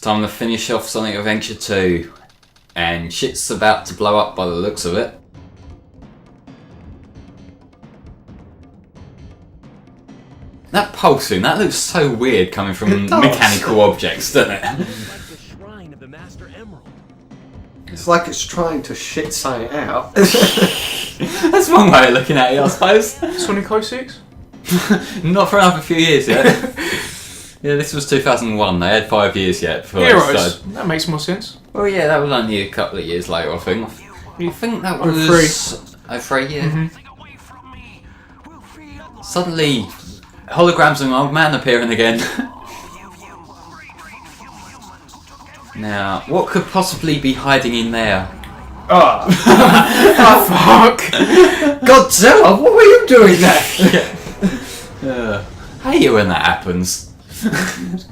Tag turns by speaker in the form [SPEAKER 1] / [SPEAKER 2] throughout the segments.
[SPEAKER 1] time to finish off Sonic Adventure 2. And shit's about to blow up by the looks of it. That pulsing, that looks so weird coming from mechanical objects, doesn't it?
[SPEAKER 2] It's like it's trying to shit something out.
[SPEAKER 1] That's one way of looking at it, I suppose.
[SPEAKER 3] Sonic 06?
[SPEAKER 1] Not for another few years yet. Yeah, this was 2001. They had 5 years yet before
[SPEAKER 3] Yeah,
[SPEAKER 1] it
[SPEAKER 3] right.
[SPEAKER 1] started.
[SPEAKER 3] That makes more sense.
[SPEAKER 1] Well, yeah, that was only a couple of years later, I think. I think that was... 03, yeah.
[SPEAKER 3] Mm-hmm.
[SPEAKER 1] Suddenly, holograms of an old man appearing again. Now, what could possibly be hiding in there?
[SPEAKER 2] Oh,
[SPEAKER 3] Fuck!
[SPEAKER 2] Godzilla, what were you doing there?
[SPEAKER 1] Hate you when that happens.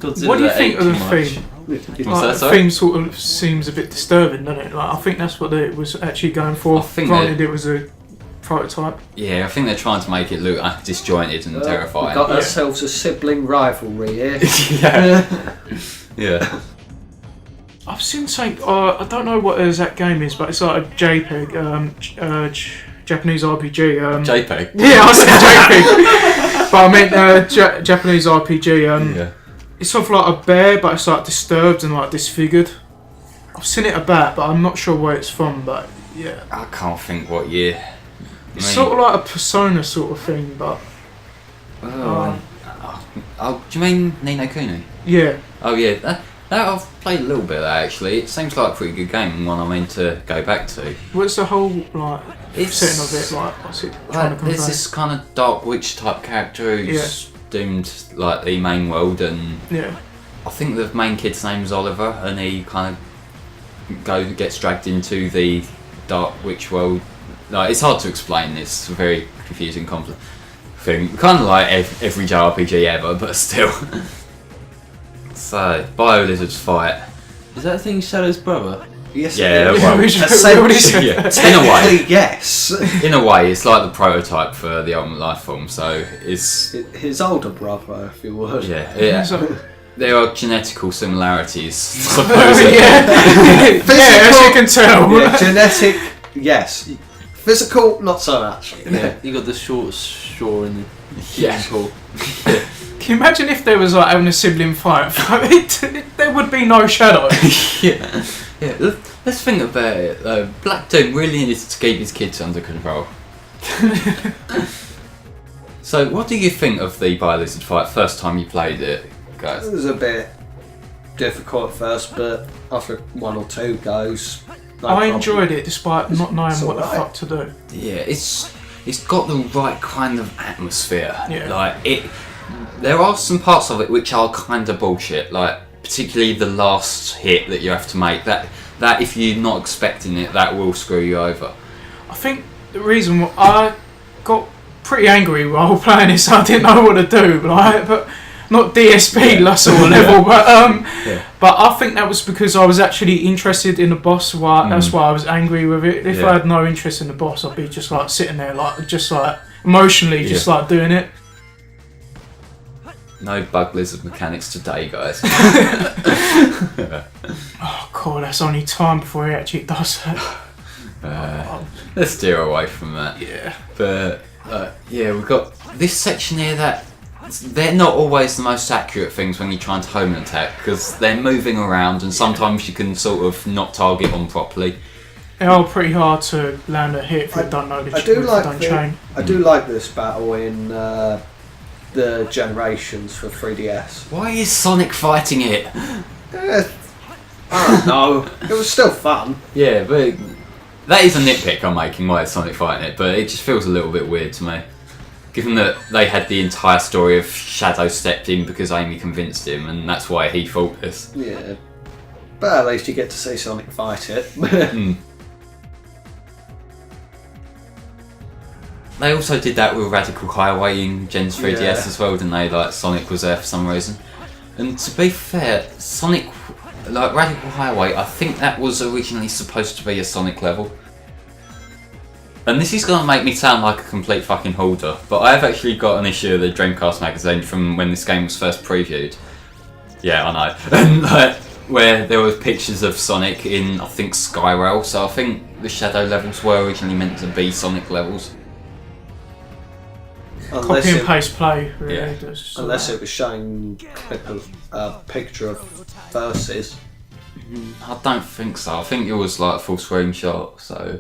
[SPEAKER 3] What do you think of the theme?
[SPEAKER 1] What's that,
[SPEAKER 3] The theme sort of seems a bit disturbing, doesn't it? Like, I think that's what it was actually going for.
[SPEAKER 1] I think
[SPEAKER 3] Granted, it was a prototype.
[SPEAKER 1] Yeah, I think they're trying to make it look disjointed and terrifying.
[SPEAKER 2] We've got ourselves a sibling rivalry here.
[SPEAKER 1] Yeah. Yeah.
[SPEAKER 3] I've seen something. I don't know what the exact game is, but it's like a JPEG, Japanese RPG.
[SPEAKER 1] JPEG.
[SPEAKER 3] Yeah, I said JPEG, but I meant Japanese RPG.
[SPEAKER 1] Yeah.
[SPEAKER 3] It's sort of like a bear, but it's like disturbed and like disfigured. I've seen it about, but I'm not sure where it's from. But yeah,
[SPEAKER 1] I can't think what year.
[SPEAKER 3] it's sort of like a Persona sort of thing, but
[SPEAKER 1] Oh, do you mean Ni no Kuni?
[SPEAKER 3] yeah.
[SPEAKER 1] Oh yeah, that I've played a little bit of that actually. It seems like a pretty good game and one I mean to go back to.
[SPEAKER 3] What's the whole like
[SPEAKER 1] It's
[SPEAKER 3] setting of it like? What's it trying to convey?
[SPEAKER 1] There's this kind of dark witch type character who's doomed like the main world, and
[SPEAKER 3] Yeah.
[SPEAKER 1] I think the main kid's name is Oliver, and he kind of gets dragged into the dark witch world. Like, it's hard to explain. It's a very confusing, complex thing. Kind of like every JRPG ever, but still. So, Bio-Lizard's fight.
[SPEAKER 4] Is that thing Shadow's brother?
[SPEAKER 2] Yes,
[SPEAKER 1] Yeah,
[SPEAKER 2] it is.
[SPEAKER 1] well,
[SPEAKER 2] Essentially,
[SPEAKER 1] yeah.
[SPEAKER 2] technically, yes.
[SPEAKER 1] In a way, it's like the prototype for the Ultimate Life form. So it's
[SPEAKER 2] His older brother, if you would.
[SPEAKER 1] yeah.
[SPEAKER 3] So-
[SPEAKER 1] There are genetical similarities, supposedly.
[SPEAKER 3] yeah, as you can tell.
[SPEAKER 2] Yeah, genetic, yes. Physical, not so much.
[SPEAKER 1] Yeah.
[SPEAKER 4] You got the short straw in the
[SPEAKER 1] Yeah.
[SPEAKER 4] pool.
[SPEAKER 3] Can you imagine if there was like having a sibling fight? There would be no Shadow.
[SPEAKER 1] Yeah. Let's think about it. Black Doom really needed to keep his kids under control. So, what do you think of the Bio-Lizard fight first time you played it, guys?
[SPEAKER 2] It was a bit difficult at first, but after one or two goes, no
[SPEAKER 3] I
[SPEAKER 2] problem.
[SPEAKER 3] enjoyed it despite not knowing
[SPEAKER 2] It's
[SPEAKER 3] what the
[SPEAKER 2] alright.
[SPEAKER 3] fuck to do.
[SPEAKER 1] Yeah, it's got the right kind of atmosphere.
[SPEAKER 3] Yeah.
[SPEAKER 1] Like it, there are some parts of it which are kind of bullshit. Like particularly the last hit that you have to make. That if you're not expecting it, that will screw you over.
[SPEAKER 3] I think the reason why I got pretty angry while playing this, I didn't know what to do, but not DSP sort of level, but I think that was because I was actually interested in the boss. That's why I was angry with it. If I had no interest in the boss, I'd be just like sitting there, like just like emotionally, just like doing it.
[SPEAKER 1] No bug lizard mechanics today, guys.
[SPEAKER 3] Oh god, that's only time before he actually does that.
[SPEAKER 1] Let's steer away from that.
[SPEAKER 3] Yeah.
[SPEAKER 1] But we've got this section here that they're not always the most accurate things when you're trying to home an attack because they're moving around and sometimes you can sort of not target on properly.
[SPEAKER 3] They are pretty hard to land a hit if you don't know the chain.
[SPEAKER 2] I do like this battle in the Generations for 3DS.
[SPEAKER 1] Why is Sonic fighting it?
[SPEAKER 2] I don't know. It was still fun.
[SPEAKER 1] Yeah, but that is a nitpick I'm making, why is Sonic fighting it, but it just feels a little bit weird to me. Given that they had the entire story of Shadow stepped in because Amy convinced him, and that's why he fought this.
[SPEAKER 2] Yeah. But at least you get to see Sonic fight it.
[SPEAKER 1] They also did that with Radical Highway in Gen's 3DS as well, didn't they? Like, Sonic was there for some reason. And to be fair, Sonic, like Radical Highway, I think that was originally supposed to be a Sonic level. And this is going to make me sound like a complete fucking hoarder, but I have actually got an issue of the Dreamcast magazine from when this game was first previewed. Yeah, I know. And where there were pictures of Sonic in, I think, Skyrail. So I think the Shadow levels were originally meant to be Sonic levels.
[SPEAKER 2] Unless
[SPEAKER 3] Copy and
[SPEAKER 2] it,
[SPEAKER 3] paste play, really.
[SPEAKER 1] Yeah.
[SPEAKER 2] unless it was showing a picture of Versus.
[SPEAKER 1] I don't think so. I think it was like a full screenshot. So,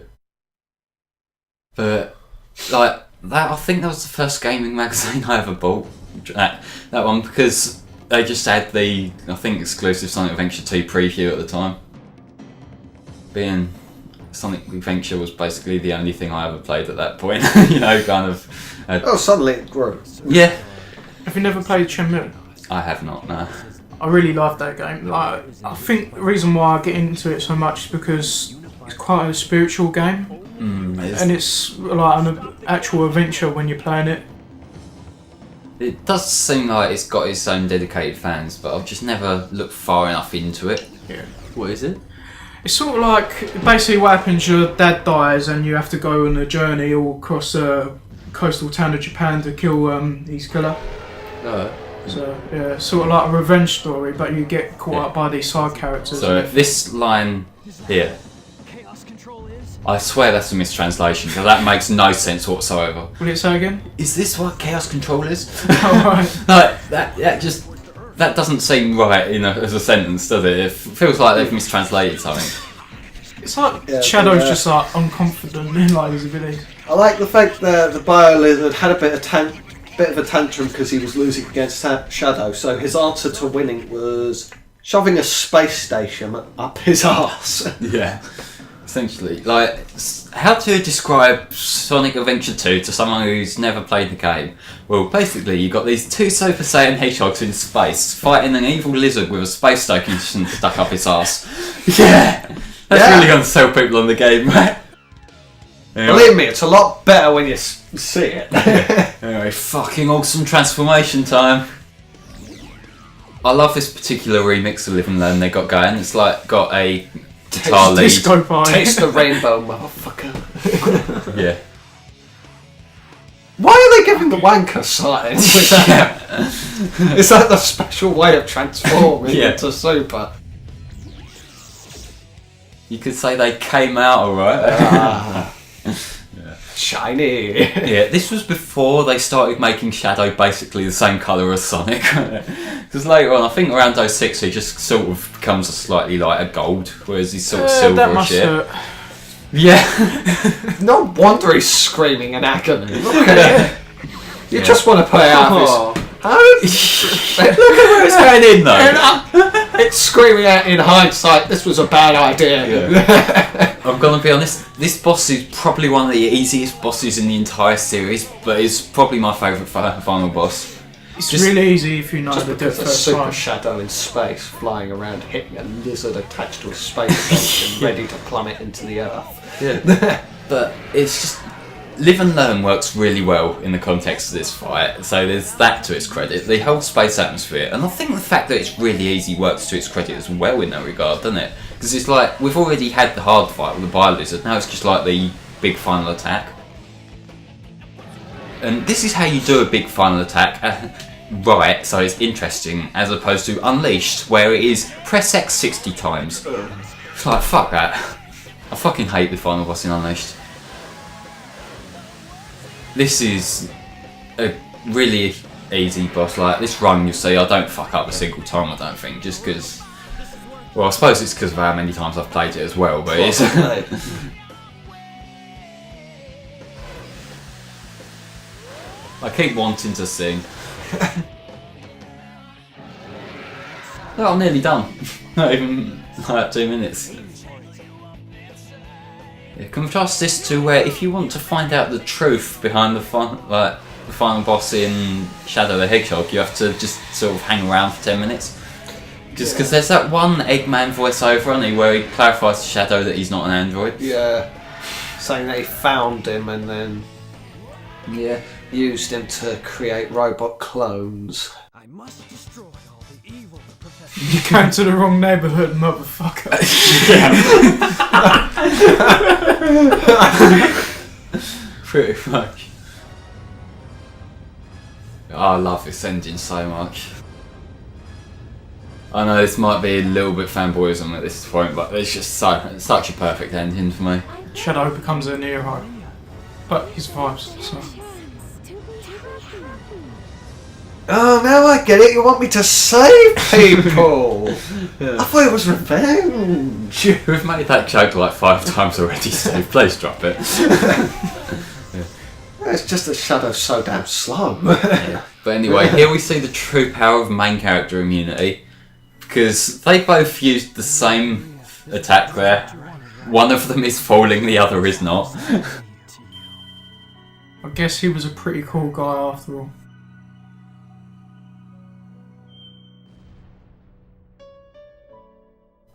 [SPEAKER 1] but like that, I think that was the first gaming magazine I ever bought. That one, because they just had the, I think, exclusive Sonic Adventure 2 preview at the time. Being Sonic Adventure was basically the only thing I ever played at that point. You know, kind of.
[SPEAKER 2] Oh, suddenly it grew.
[SPEAKER 1] Yeah.
[SPEAKER 3] Have you never played Shenmue?
[SPEAKER 1] I have not. No.
[SPEAKER 3] I really love that game. Like, I think the reason why I get into it so much is because it's quite a spiritual game, and it's like an actual adventure when you're playing it.
[SPEAKER 1] It does seem like it's got its own dedicated fans, but I've just never looked far enough into it.
[SPEAKER 3] Yeah.
[SPEAKER 4] What is it?
[SPEAKER 3] It's sort of like, basically what happens, your dad dies and you have to go on a journey all across a coastal town of Japan to kill his killer. So yeah, sort of like a revenge story, but you get caught up by these side characters.
[SPEAKER 1] So if this line here, I swear that's a mistranslation, because that makes no sense whatsoever.
[SPEAKER 3] Will it say again?
[SPEAKER 1] Is this what Chaos Control is?
[SPEAKER 3] Alright.
[SPEAKER 1] Like that doesn't seem right as a sentence, does it? It feels like they've mistranslated something.
[SPEAKER 3] It's like
[SPEAKER 2] Yeah,
[SPEAKER 3] Shadow's
[SPEAKER 2] but,
[SPEAKER 3] just like unconfident in like his abilities.
[SPEAKER 2] I like the fact that the Bio Lizard had a bit of a tantrum because he was losing against Shadow, so his answer to winning was shoving a space station up his arse.
[SPEAKER 1] Yeah. Essentially, like, how to describe Sonic Adventure 2 to someone who's never played the game? Well, basically, you got these two Super Saiyan hedgehogs in space fighting an evil lizard with a space station stuck up its arse. Yeah, that's really going to sell people on the game, right?
[SPEAKER 2] Believe me, it's a lot better when you see it.
[SPEAKER 1] Anyway, fucking awesome transformation time. I love this particular remix of Live and Learn they got going. It's like got a guitar lead.
[SPEAKER 3] Disco party.
[SPEAKER 2] Taste the rainbow, motherfucker.
[SPEAKER 1] Yeah.
[SPEAKER 2] Why are they giving the wanker sign? Is that the special way of transforming into Super?
[SPEAKER 1] You could say they came out alright.
[SPEAKER 2] Shiny.
[SPEAKER 1] Yeah, this was before they started making Shadow basically the same colour as Sonic. Because later on, I think around 06, he just sort of becomes a slightly lighter gold, whereas he's sort of silver
[SPEAKER 3] that
[SPEAKER 1] and
[SPEAKER 3] must
[SPEAKER 1] shit.
[SPEAKER 3] hurt.
[SPEAKER 1] Yeah.
[SPEAKER 2] No wonder he's screaming in agony. Look at it. You just want to put it out of his...
[SPEAKER 1] Look at where it's going in though.
[SPEAKER 2] It's screaming out in hindsight, this was a bad idea.
[SPEAKER 1] I'm gonna be honest, this boss is probably one of the easiest bosses in the entire series, but it's probably my favourite final boss.
[SPEAKER 3] It's
[SPEAKER 1] Just-
[SPEAKER 3] really easy if you know
[SPEAKER 2] Just
[SPEAKER 3] how to do it
[SPEAKER 2] because a
[SPEAKER 3] first
[SPEAKER 2] super
[SPEAKER 3] time.
[SPEAKER 2] shadow in space flying around hitting a lizard attached to a space station ready to plummet into the earth.
[SPEAKER 1] Yeah. But it's just... Live and Learn works really well in the context of this fight, so there's that to its credit. The whole space atmosphere, and I think the fact that it's really easy works to its credit as well in that regard, doesn't it? Because it's like, we've already had the hard fight with the Bio-Lizard, now it's just like the big final attack. And this is how you do a big final attack, right, so it's interesting, as opposed to Unleashed, where it is press X 60 times. It's like, fuck that. I fucking hate the final boss in Unleashed. This is a really easy boss. Like this run, you'll see I don't fuck up a single time, I don't think, just because... Well, I suppose it's because of how many times I've played it as well, but it's... I keep wanting to sing. No, I'm nearly done. Not even like 2 minutes. Yeah, contrast this to where if you want to find out the truth behind the final boss in Shadow the Hedgehog, you have to just sort of hang around for 10 minutes. Just because there's that one Eggman voiceover on it where he clarifies to Shadow that he's not an android.
[SPEAKER 2] Yeah. Saying that he found him and then used him to create robot clones.
[SPEAKER 5] I must destroy all the evil that protects
[SPEAKER 3] You came to the wrong neighbourhood, motherfucker.
[SPEAKER 1] Pretty much. Oh, I love this engine so much. I know this might be a little bit fanboyism at this point, but it's just such a perfect ending for me.
[SPEAKER 3] Shadow becomes a Nero, but he survives. So.
[SPEAKER 2] Oh, now I get it. You want me to save people? I thought it was revenge.
[SPEAKER 1] We've made that joke like 5 times already, Steve. Please drop it.
[SPEAKER 2] It's just that Shadow's so damn slow.
[SPEAKER 1] But anyway, here we see the true power of main character immunity, because they both used the same attack there. One of them is falling, the other is not.
[SPEAKER 3] I guess he was a pretty cool guy after all.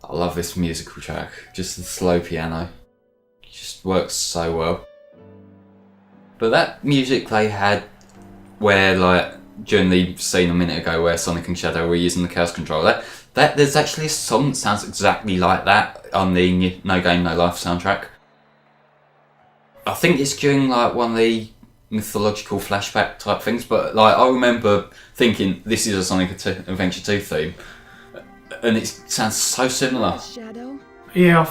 [SPEAKER 1] I love this musical track, just the slow piano. It just works so well. But that music they had where, like, during the scene a minute ago where Sonic and Shadow were using the Chaos Controller, that there's actually a song that sounds exactly like that on the No Game No Life soundtrack. I think it's during like one of the mythological flashback type things, but like I remember thinking this is a Sonic Adventure 2 theme, and it sounds so similar.
[SPEAKER 6] Shadow?
[SPEAKER 3] Yeah,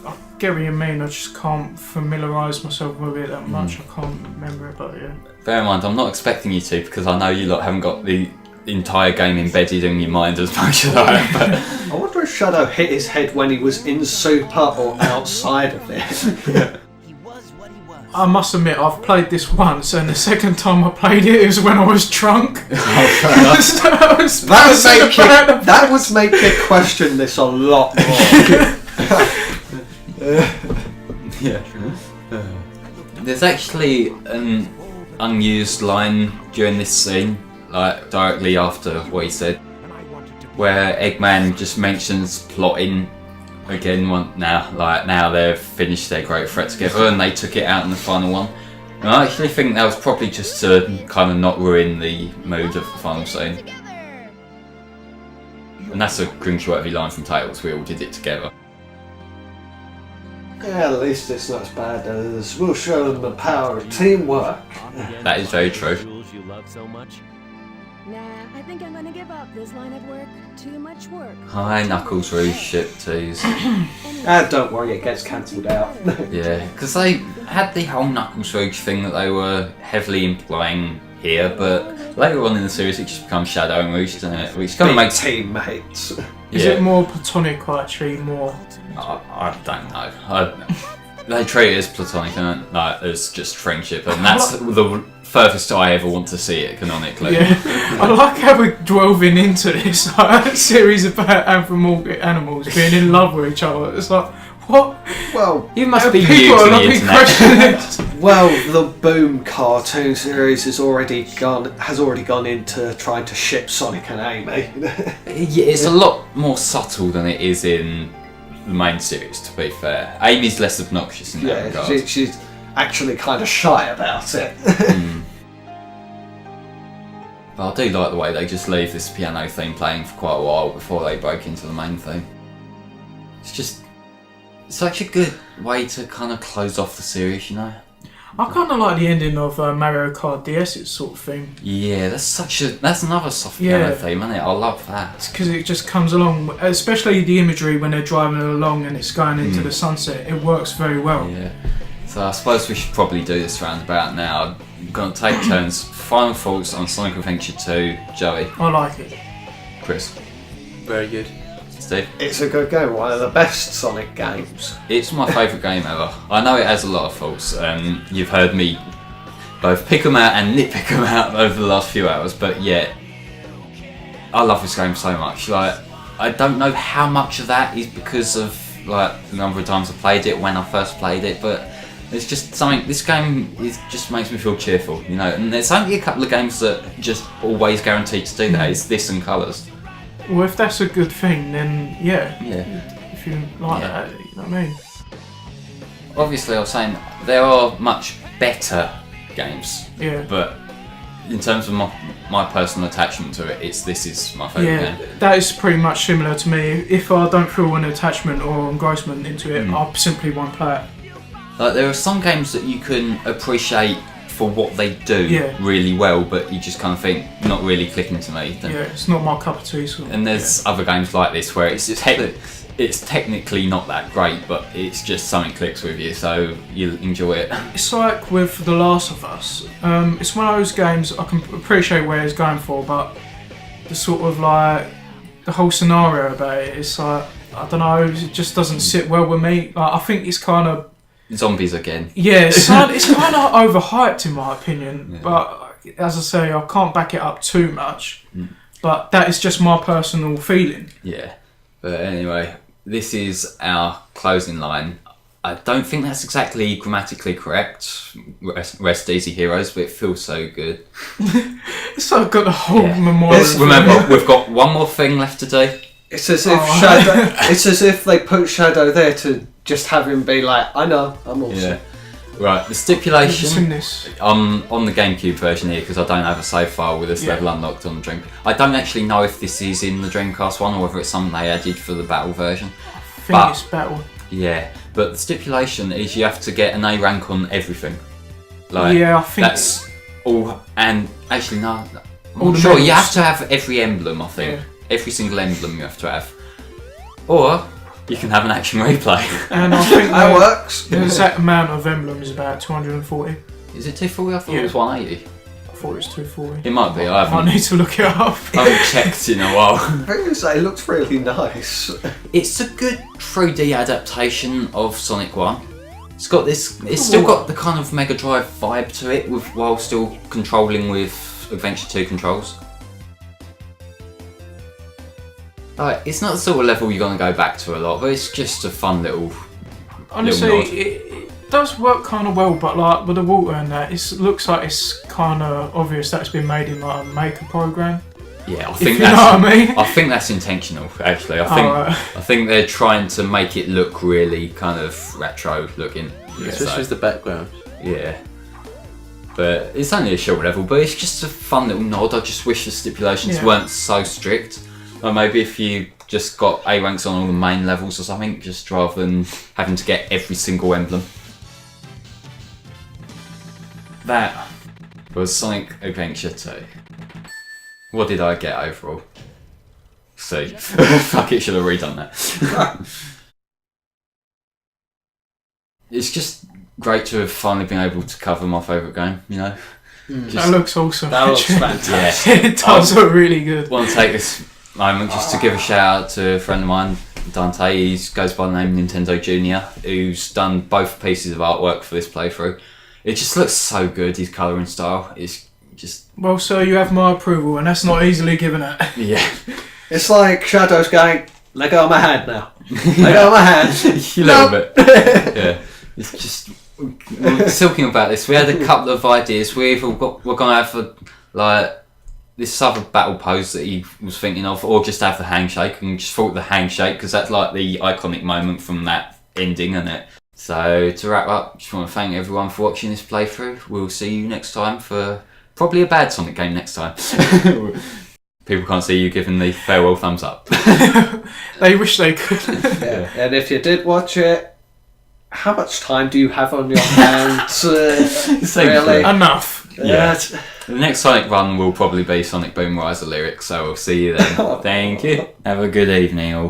[SPEAKER 3] I get what you mean. I just can't familiarise myself with it that much. I can't remember it, but yeah.
[SPEAKER 1] Bear in mind, I'm not expecting you to, because I know you lot haven't got the entire game embedded in your mind as much as I have. But
[SPEAKER 2] I wonder if Shadow hit his head when he was in Super or outside of it.
[SPEAKER 5] He was what he was.
[SPEAKER 3] I must admit, I've played this once, and the second time I played it, it was when I was drunk.
[SPEAKER 2] That would make you question this a lot more.
[SPEAKER 1] yeah. There's actually an unused line during this scene, like directly after what he said, where Eggman just mentions plotting again. Now they've finished their great threat together, and they took it out in the final one. And I actually think that was probably just to kind of not ruin the mood of the final scene. And that's a cringe-worthy line from Tails. We all did it together.
[SPEAKER 2] Yeah, at least it's not as bad as we'll show them the power of teamwork.
[SPEAKER 1] That is very true.
[SPEAKER 5] Rules you love so much.
[SPEAKER 6] Nah, I think I'm gonna give up this line of work. Too much work.
[SPEAKER 1] Hi, Knuckles Rouge ship tease.
[SPEAKER 2] Don't worry, it gets cancelled out.
[SPEAKER 1] Yeah, because they had the whole Knuckles Rouge thing that they were heavily implying here, but later on in the series it just becomes Shadow and Rouge, doesn't it? Which kind of makes
[SPEAKER 2] teammates.
[SPEAKER 3] Is it more platonic or actually more?
[SPEAKER 1] I don't know. They treat it as platonic and like as just friendship, and that's the furthest I ever want to see it canonically.
[SPEAKER 3] Yeah, I like how we're delving into this series about anthropomorphic animals being in love with each other. It's like, what?
[SPEAKER 2] Well,
[SPEAKER 1] You must be new
[SPEAKER 3] People
[SPEAKER 1] to
[SPEAKER 3] are
[SPEAKER 1] the
[SPEAKER 3] not being
[SPEAKER 1] internet.
[SPEAKER 3] questioned.
[SPEAKER 2] well, the Boom cartoon series has already gone into trying to ship Sonic and Amy.
[SPEAKER 1] Yeah, it's a lot more subtle than it is in the main series, to be fair. Amy's less obnoxious in that regard.
[SPEAKER 2] she's actually kind of shy about it.
[SPEAKER 1] But I do like the way they just leave this piano theme playing for quite a while before they break into the main theme. It's just such a good way to kind of close off the series, you know?
[SPEAKER 3] I kind of like the ending of Mario Kart DS's sort of thing.
[SPEAKER 1] Yeah, that's another soft piano theme, isn't it? I love that.
[SPEAKER 3] It's because it just comes along, especially the imagery when they're driving along and it's going into the sunset. It works very well.
[SPEAKER 1] Yeah. So I suppose we should probably do this roundabout now. We're going to take turns. Final thoughts on Sonic Adventure 2. Joey.
[SPEAKER 3] I like it.
[SPEAKER 1] Chris.
[SPEAKER 4] Very good.
[SPEAKER 1] Steve.
[SPEAKER 2] It's a good game, one of the best Sonic games.
[SPEAKER 1] It's my favourite game ever. I know it has a lot of faults. You've heard me both pick them out and nitpick them out over the last few hours, but yeah, I love this game so much. Like, I don't know how much of that is because of like the number of times I played it when I first played it, but it's just something. This game just makes me feel cheerful, you know. And there's only a couple of games that just always guaranteed to do that. It's this and Colours.
[SPEAKER 3] Well, if that's a good thing, then yeah.
[SPEAKER 1] Yeah.
[SPEAKER 3] If you like that, you know what I mean?
[SPEAKER 1] Obviously, I was saying there are much better games.
[SPEAKER 3] Yeah.
[SPEAKER 1] But in terms of my personal attachment to it, this is my favourite game.
[SPEAKER 3] That is pretty much similar to me. If I don't feel an attachment or engrossment into it, I simply won't play it.
[SPEAKER 1] Like, there are some games that you can appreciate for what they do
[SPEAKER 3] Yeah.
[SPEAKER 1] really well, but you just kind of think, not really clicking to me.
[SPEAKER 3] Yeah, it's not my cup of tea. Sort of.
[SPEAKER 1] And there's other games like this where it's technically not that great, but it's just something clicks with you, so you enjoy it.
[SPEAKER 3] It's like with The Last of Us. It's one of those games I can appreciate where it's going for, but the sort of like the whole scenario about it, it's like, I don't know, it just doesn't sit well with me. Like, I think it's kind of
[SPEAKER 1] Zombies again.
[SPEAKER 3] yeah, it's kind of overhyped in my opinion.
[SPEAKER 1] Yeah.
[SPEAKER 3] But as I say, I can't back it up too much. But that is just my personal feeling.
[SPEAKER 1] Yeah. But anyway, this is our closing line. I don't think that's exactly grammatically correct. Rest easy heroes, but it feels so good.
[SPEAKER 3] It's like I've got the whole
[SPEAKER 1] Yeah.
[SPEAKER 3] memorial.
[SPEAKER 1] Remember, we've got one more thing left to do.
[SPEAKER 2] It's as if
[SPEAKER 3] Oh.
[SPEAKER 2] Shadow. It's as if they put Shadow there to just have him be like, I know, I'm awesome.
[SPEAKER 1] Yeah. Right, the
[SPEAKER 3] I've
[SPEAKER 1] stipulation
[SPEAKER 3] seen this.
[SPEAKER 1] on the GameCube version here, because I don't have a save file with this
[SPEAKER 3] Yeah.
[SPEAKER 1] level unlocked on the Dream. I don't actually know if this is in the Dreamcast one or whether it's something they added for the battle version.
[SPEAKER 3] I think
[SPEAKER 1] But-
[SPEAKER 3] it's battle.
[SPEAKER 1] Yeah, but the stipulation is you have to get an A rank on everything. Like,
[SPEAKER 3] Yeah, I think
[SPEAKER 1] that's all. And actually, no,
[SPEAKER 3] All
[SPEAKER 1] I'm
[SPEAKER 3] the
[SPEAKER 1] sure you
[SPEAKER 3] medals.
[SPEAKER 1] have to have every emblem. I think every single emblem you have to have, or you can have an action replay.
[SPEAKER 3] And I think
[SPEAKER 2] That works.
[SPEAKER 3] the exact amount of emblems is about 240.
[SPEAKER 1] Is it 240? I thought
[SPEAKER 3] Yeah.
[SPEAKER 1] it was 180.
[SPEAKER 3] I thought it was 240.
[SPEAKER 1] It might be. I
[SPEAKER 3] I
[SPEAKER 1] haven't,
[SPEAKER 3] need to look it up.
[SPEAKER 1] I haven't checked in a while.
[SPEAKER 2] I was gonna say, it looks really nice.
[SPEAKER 1] It's a good 3D adaptation of Sonic 1. It's got this. It's still got the kind of Mega Drive vibe to it, while still controlling with Adventure 2 controls. It's not the sort of level you're gonna go back to a lot, but it's just a fun little.
[SPEAKER 3] Honestly,
[SPEAKER 1] Little nod.
[SPEAKER 3] it does work kind of well, but like with the water and that, it looks like it's kind of obvious that it's been made in like a maker program.
[SPEAKER 1] Yeah, I
[SPEAKER 3] If
[SPEAKER 1] think
[SPEAKER 3] you know
[SPEAKER 1] that's.
[SPEAKER 3] what I mean.
[SPEAKER 1] I think that's intentional. Actually, I think they're trying to make it look really kind of retro looking.
[SPEAKER 4] Especially as the background.
[SPEAKER 1] Yeah. But it's only a short level, but it's just a fun little nod. I just wish the stipulations
[SPEAKER 3] Yeah.
[SPEAKER 1] weren't so strict. Or maybe if you just got A ranks on all the main levels or something, just rather than having to get every single emblem. That was Sonic Adventure 2. What did I get overall? See. Fuck it, should have redone that. It's just great to have finally been able to cover my favourite game, you know?
[SPEAKER 3] That looks awesome.
[SPEAKER 2] That looks
[SPEAKER 3] actually.
[SPEAKER 2] fantastic.
[SPEAKER 3] It does look really good.
[SPEAKER 1] Want to take this moment just to give a shout out to a friend of mine, Dante. He goes by the name Nintendo Junior, who's done both pieces of artwork for this playthrough. It just looks so good, his colouring style. It's just,
[SPEAKER 3] Well, sir, you have my approval, and that's not easily given out.
[SPEAKER 1] yeah.
[SPEAKER 2] It's like Shadow's going, let go of my hand now. Let go of my hand.
[SPEAKER 1] A little bit. Yeah. It's just, we were talking about this. We had a couple of ideas. We're going to have this other battle pose that he was thinking of, or just have the handshake, and just thought the handshake because that's like the iconic moment from that ending, isn't it? So to wrap up, just want to thank everyone for watching this playthrough. We'll see you next time for probably a bad Sonic game next time. People can't see you giving the farewell thumbs up.
[SPEAKER 3] They wish they could.
[SPEAKER 2] Yeah. And if you did watch it, how much time do you have on your hands? Really?
[SPEAKER 3] Enough.
[SPEAKER 1] Yeah. The next Sonic run will probably be Sonic Boom Rise of Lyrics, so we'll see you then. Thank you. Have a good evening all.